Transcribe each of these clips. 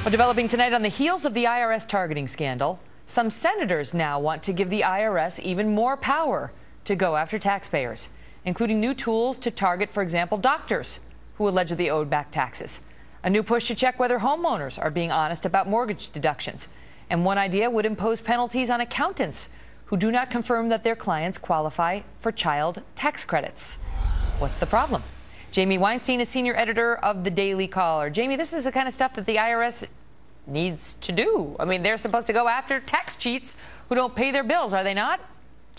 Well, developing tonight on the heels of the IRS targeting scandal, some senators now want to give the IRS even more power to go after taxpayers, including new tools to target, for example, doctors who allegedly owed back taxes. A new push to check whether homeowners are being honest about mortgage deductions. And one idea would impose penalties on accountants who do not confirm that their clients qualify for child tax credits. What's the problem? Jamie Weinstein is senior editor of The Daily Caller. Jamie, this is the kind of stuff that the IRS needs to do. I mean, they're supposed to go after tax cheats who don't pay their bills, are they not?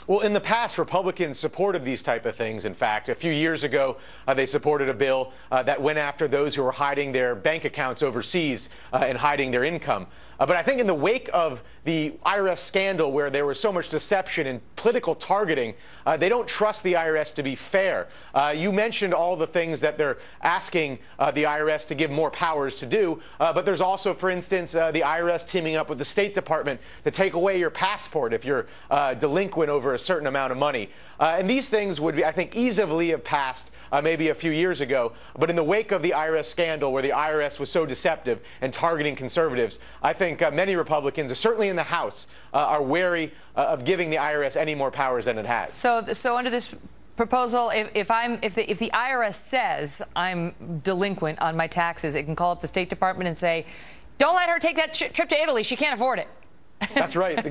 Well, in the past, Republicans supported these type of things. In fact, a few years ago, they supported a bill that went after those who were hiding their bank accounts overseas and hiding their income. But I think in the wake of the IRS scandal, where there was so much deception and political targeting, they don't trust the IRS to be fair. You mentioned all the things that they're asking the IRS to give more powers to do, but there's also, for instance, the IRS teaming up with the State Department to take away your passport if you're delinquent over a certain amount of money. And these things would, I think, easily have passed maybe a few years ago. But in the wake of the IRS scandal, where the IRS was so deceptive and targeting conservatives, I think many Republicans, certainly in the House, are wary of giving the IRS any more powers than it has. So under this proposal, if the IRS says I'm delinquent on my taxes, it can call up the State Department and say, don't let her take that trip to Italy. She can't afford it. That's right.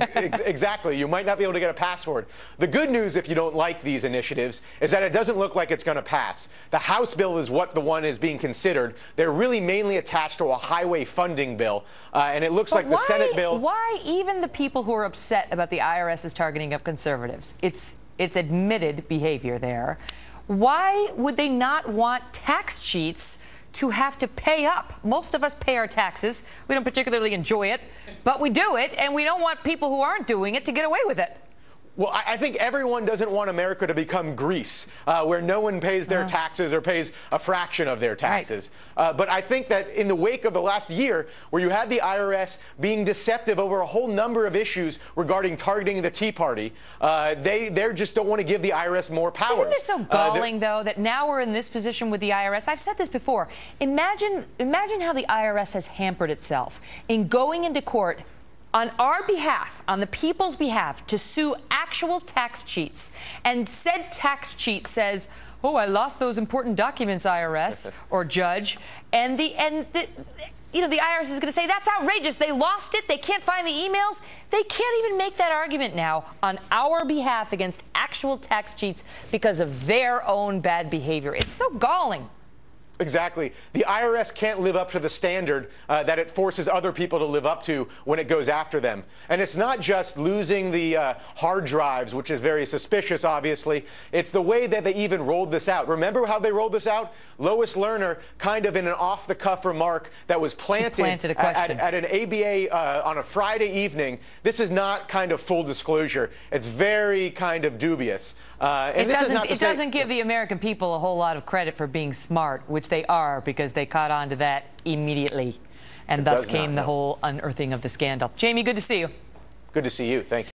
Exactly. You might not be able to get a passport. The good news, if you don't like these initiatives, is that it doesn't look like it's going to pass. The House bill is what the one is being considered. They're really mainly attached to a highway funding bill. And it looks like the Senate bill. Why even the people who are upset about the IRS's targeting of conservatives? It's admitted behavior there. Why would they not want tax cheats to have to pay up? Most of us pay our taxes. We don't particularly enjoy it, but we do it, and we don't want people who aren't doing it to get away with it. Well, I think everyone doesn't want America to become Greece, where no one pays their taxes or pays a fraction of their taxes. Right. But I think that in the wake of the last year, where you had the IRS being deceptive over a whole number of issues regarding targeting the Tea Party, they just don't want to give the IRS more powers. Isn't this so galling, though, that now we're in this position with the IRS? I've said this before. Imagine how the IRS has hampered itself in going into court on our behalf, on the people's behalf, to sue actual tax cheats. And said tax cheat says, oh, I lost those important documents, IRS or judge. And the IRS is going to say, that's outrageous. They lost it. They can't find the emails. They can't even make that argument now on our behalf against actual tax cheats because of their own bad behavior. It's so galling. Exactly. The IRS can't live up to the standard that it forces other people to live up to when it goes after them. And it's not just losing the hard drives, which is very suspicious, obviously. It's the way that they even rolled this out. Remember how they rolled this out? Lois Lerner, kind of in an off-the-cuff remark that was planted at an ABA on a Friday evening. This is not kind of full disclosure. It's very kind of dubious. And it doesn't give the American people a whole lot of credit for being smart, which they are, because they caught on to that immediately. And thus came the whole unearthing of the scandal. Jamie, good to see you. Good to see you. Thank you.